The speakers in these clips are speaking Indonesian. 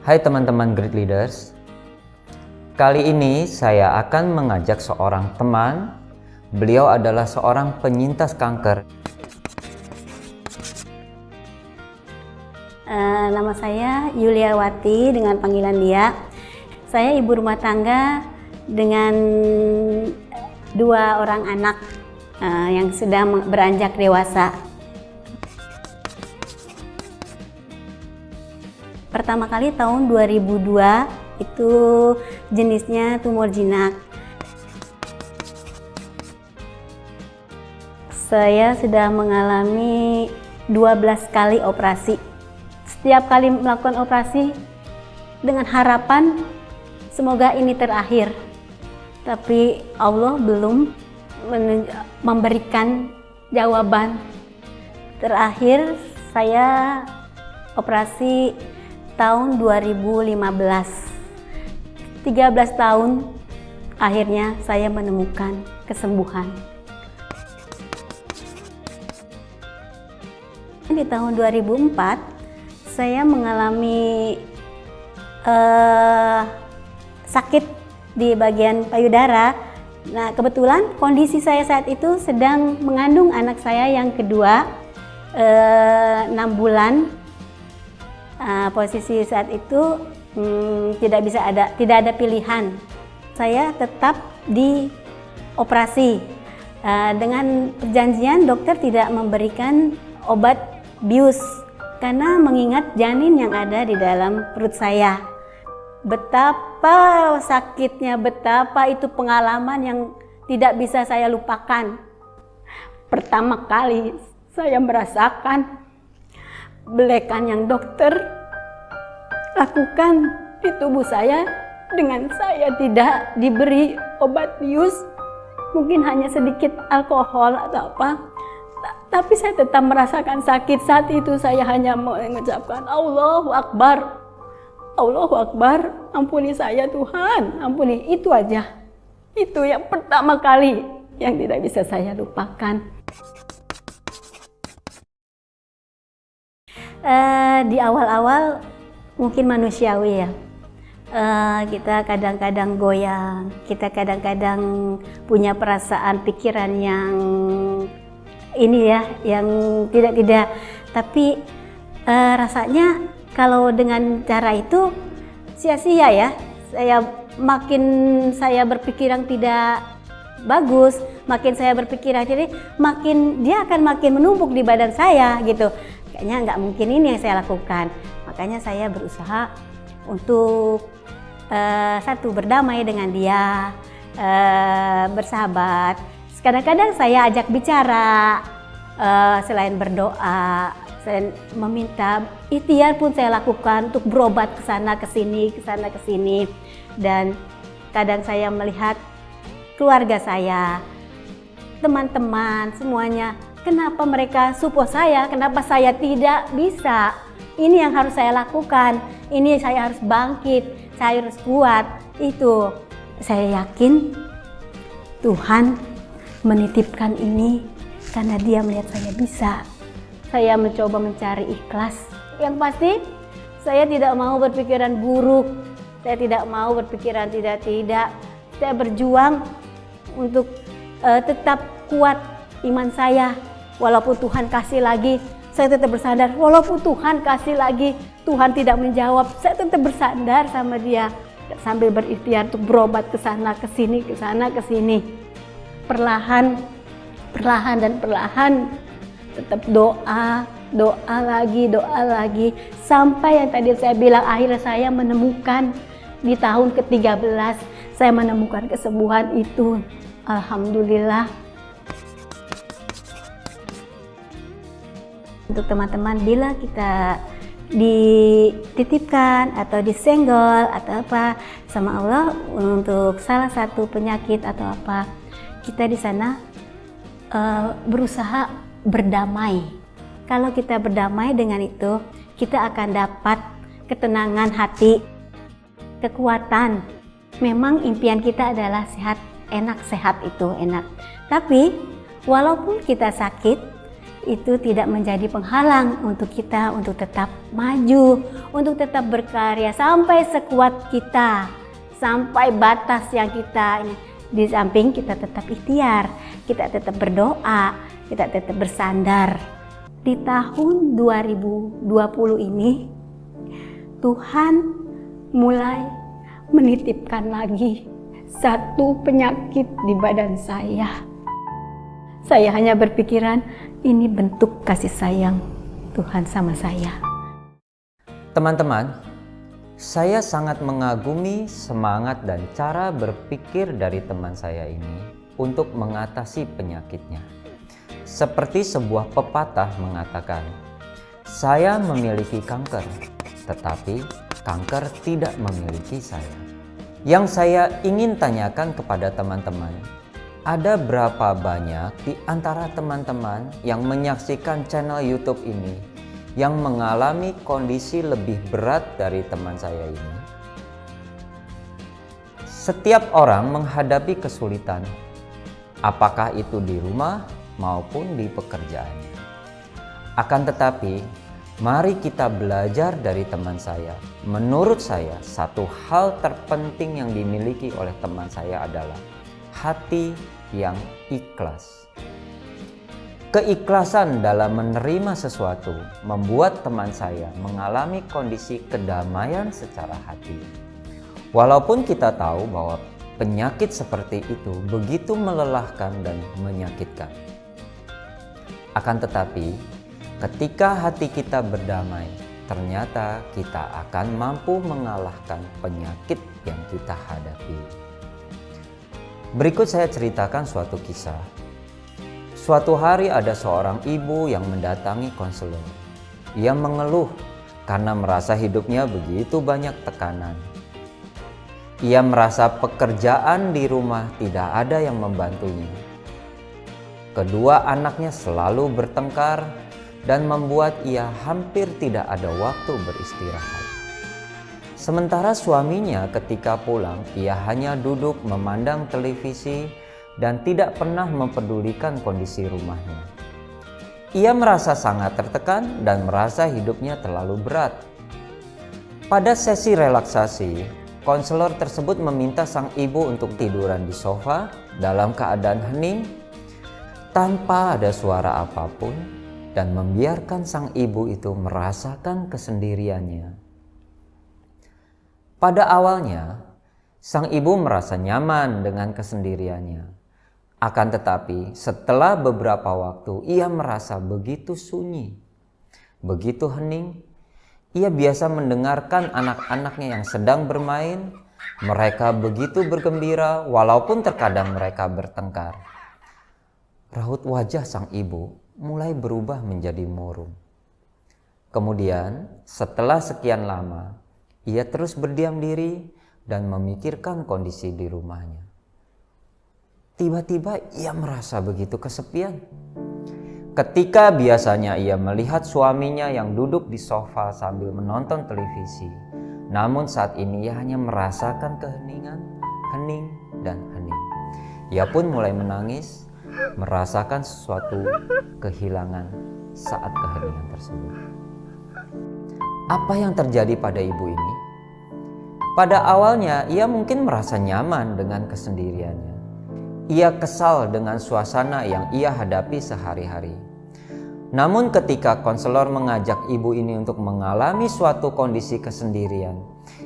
Hai teman-teman Great Leaders, kali ini saya akan mengajak seorang teman. Beliau adalah seorang penyintas kanker. Nama saya Yuliawati dengan panggilan Lia. Saya ibu rumah tangga dengan 2 orang anak yang sudah beranjak dewasa. Pertama kali tahun 2002 itu jenisnya tumor jinak. Saya sudah mengalami 12 kali operasi. Setiap kali melakukan operasi dengan harapan semoga ini terakhir. Tapi Allah belum memberikan jawaban. Terakhir saya operasi tahun 2015. 13 tahun akhirnya saya menemukan kesembuhan. Di tahun 2004 saya mengalami sakit di bagian payudara. Nah, kebetulan kondisi saya saat itu sedang mengandung anak saya yang kedua, 6 bulan. Posisi saat itu tidak ada pilihan. Saya tetap dioperasi dengan perjanjian dokter tidak memberikan obat bius karena mengingat janin yang ada di dalam perut saya. Betapa sakitnya, betapa itu pengalaman yang tidak bisa saya lupakan. Pertama kali saya merasakan belekan yang dokter lakukan di tubuh saya dengan saya tidak diberi obat bius, mungkin hanya sedikit alkohol atau apa, tapi saya tetap merasakan sakit. Saat itu saya hanya mengucapkan Allahu Akbar, Allahu Akbar, ampuni saya Tuhan, ampuni. Itu aja, itu yang pertama kali yang tidak bisa saya lupakan. Di awal-awal mungkin manusiawi ya, kita kadang-kadang goyang, kita kadang-kadang punya perasaan pikiran yang ini ya, yang tidak, tapi rasanya kalau dengan cara itu sia-sia ya. Saya berpikiran tidak bagus, makin saya berpikiran jadi makin dia akan makin menumpuk di badan saya gitu. Kayaknya nggak mungkin ini yang saya lakukan. Makanya saya berusaha untuk satu, berdamai dengan dia, bersahabat. Kadang-kadang saya ajak bicara, selain berdoa, selain meminta, ikhtiar pun saya lakukan untuk berobat ke sana ke sini. Dan kadang saya melihat keluarga saya, teman-teman semuanya, kenapa mereka support saya, kenapa saya tidak bisa? Ini yang harus saya lakukan, ini saya harus bangkit, saya harus kuat. Itu saya yakin Tuhan menitipkan ini karena Dia melihat saya bisa. Saya mencoba mencari ikhlas. Yang pasti saya tidak mau berpikiran buruk, saya tidak mau berpikiran tidak. Saya berjuang untuk tetap kuat iman saya. Walaupun Tuhan kasih lagi, saya tetap bersandar. Walaupun Tuhan kasih lagi, Tuhan tidak menjawab, saya tetap bersandar sama Dia sambil berikhtiar untuk berobat ke sana ke sini. Perlahan tetap doa lagi sampai yang tadi saya bilang, akhirnya saya menemukan di tahun ke-13 saya menemukan kesembuhan itu. Alhamdulillah. Untuk teman-teman, bila kita dititipkan atau disenggol atau apa sama Allah untuk salah satu penyakit atau apa, kita di sana berusaha berdamai. Kalau kita berdamai dengan itu, kita akan dapat ketenangan hati, kekuatan. Memang impian kita adalah sehat, enak, sehat itu enak. Tapi walaupun kita sakit, itu tidak menjadi penghalang untuk kita untuk tetap maju, untuk tetap berkarya sampai sekuat kita, sampai batas yang kita ini. Di samping kita tetap ikhtiar, kita tetap berdoa, kita tetap bersandar. Di tahun 2020 ini Tuhan mulai menitipkan lagi satu penyakit di badan saya. Saya hanya berpikiran ini bentuk kasih sayang Tuhan sama saya. Teman-teman, saya sangat mengagumi semangat dan cara berpikir dari teman saya ini untuk mengatasi penyakitnya. Seperti sebuah pepatah mengatakan, saya memiliki kanker, tetapi kanker tidak memiliki saya. Yang saya ingin tanyakan kepada teman-teman, ada berapa banyak di antara teman-teman yang menyaksikan channel YouTube ini yang mengalami kondisi lebih berat dari teman saya ini? Setiap orang menghadapi kesulitan, apakah itu di rumah maupun di pekerjaannya. Akan tetapi, mari kita belajar dari teman saya. Menurut saya, satu hal terpenting yang dimiliki oleh teman saya adalah hati yang ikhlas. Keikhlasan dalam menerima sesuatu membuat teman saya mengalami kondisi kedamaian secara hati. Walaupun kita tahu bahwa penyakit seperti itu begitu melelahkan dan menyakitkan. Akan tetapi, ketika hati kita berdamai, ternyata kita akan mampu mengalahkan penyakit yang kita hadapi. Berikut saya ceritakan suatu kisah. Suatu hari ada seorang ibu yang mendatangi konselor. Ia mengeluh karena merasa hidupnya begitu banyak tekanan. Ia merasa pekerjaan di rumah tidak ada yang membantunya. Kedua anaknya selalu bertengkar dan membuat ia hampir tidak ada waktu beristirahat. Sementara suaminya ketika pulang, ia hanya duduk memandang televisi dan tidak pernah mempedulikan kondisi rumahnya. Ia merasa sangat tertekan dan merasa hidupnya terlalu berat. Pada sesi relaksasi, konselor tersebut meminta sang ibu untuk tiduran di sofa dalam keadaan hening, tanpa ada suara apapun, dan membiarkan sang ibu itu merasakan kesendiriannya. Pada awalnya, sang ibu merasa nyaman dengan kesendiriannya. Akan tetapi, setelah beberapa waktu, ia merasa begitu sunyi, begitu hening. Ia biasa mendengarkan anak-anaknya yang sedang bermain. Mereka begitu bergembira, walaupun terkadang mereka bertengkar. Raut wajah sang ibu mulai berubah menjadi murung. Kemudian, setelah sekian lama, ia terus berdiam diri dan memikirkan kondisi di rumahnya. Tiba-tiba ia merasa begitu kesepian. Ketika biasanya ia melihat suaminya yang duduk di sofa sambil menonton televisi, namun saat ini ia hanya merasakan keheningan, hening dan hening. Ia pun mulai menangis, merasakan sesuatu kehilangan saat keheningan tersebut. Apa yang terjadi pada ibu ini? Pada awalnya ia mungkin merasa nyaman dengan kesendiriannya. Ia kesal dengan suasana yang ia hadapi sehari-hari. Namun ketika konselor mengajak ibu ini untuk mengalami suatu kondisi kesendirian,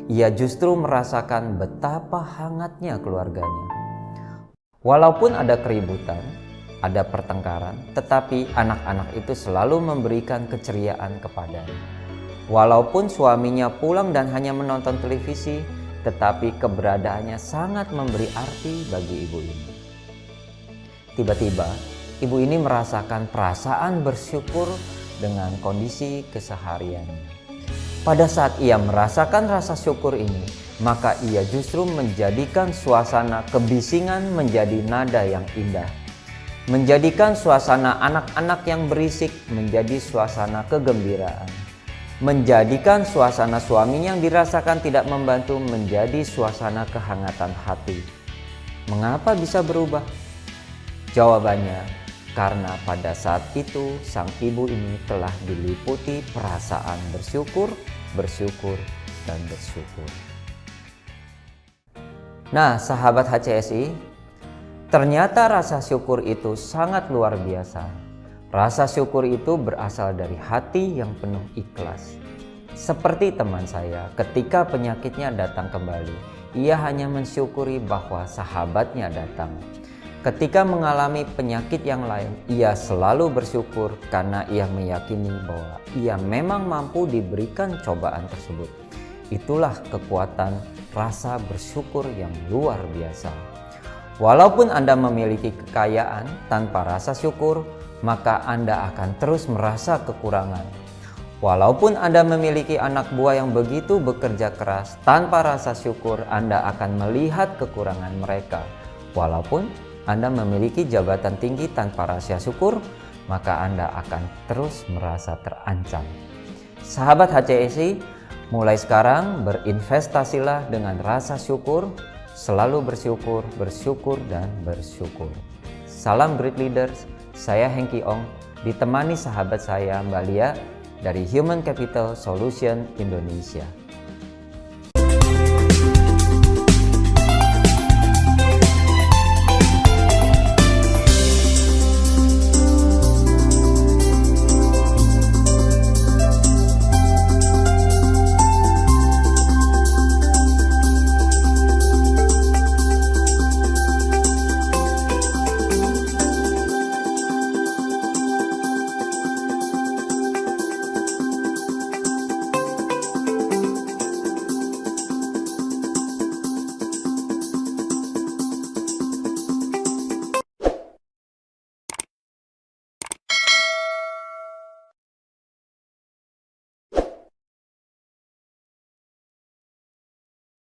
ia justru merasakan betapa hangatnya keluarganya. Walaupun ada keributan, ada pertengkaran, tetapi anak-anak itu selalu memberikan keceriaan kepadanya. Walaupun suaminya pulang dan hanya menonton televisi, tetapi keberadaannya sangat memberi arti bagi ibu ini. Tiba-tiba, ibu ini merasakan perasaan bersyukur dengan kondisi kesehariannya. Pada saat ia merasakan rasa syukur ini, maka ia justru menjadikan suasana kebisingan menjadi nada yang indah. Menjadikan suasana anak-anak yang berisik menjadi suasana kegembiraan. Menjadikan suasana suaminya yang dirasakan tidak membantu menjadi suasana kehangatan hati. Mengapa bisa berubah? Jawabannya, karena pada saat itu sang ibu ini telah diliputi perasaan bersyukur, bersyukur, dan bersyukur. Nah, sahabat HCSI, ternyata rasa syukur itu sangat luar biasa. Rasa syukur itu berasal dari hati yang penuh ikhlas. Seperti teman saya, ketika penyakitnya datang kembali, ia hanya mensyukuri bahwa sahabatnya datang. Ketika mengalami penyakit yang lain, ia selalu bersyukur karena ia meyakini bahwa ia memang mampu diberikan cobaan tersebut. Itulah kekuatan rasa bersyukur yang luar biasa. Walaupun Anda memiliki kekayaan tanpa rasa syukur, maka Anda akan terus merasa kekurangan. Walaupun Anda memiliki anak buah yang begitu bekerja keras, tanpa rasa syukur Anda akan melihat kekurangan mereka. Walaupun Anda memiliki jabatan tinggi tanpa rasa syukur, maka Anda akan terus merasa terancam. Sahabat HCSI, mulai sekarang berinvestasilah dengan rasa syukur, selalu bersyukur, bersyukur, dan bersyukur. Salam Great Leaders, saya Hengki Ong, ditemani sahabat saya Mbak Lia dari Human Capital Solution Indonesia.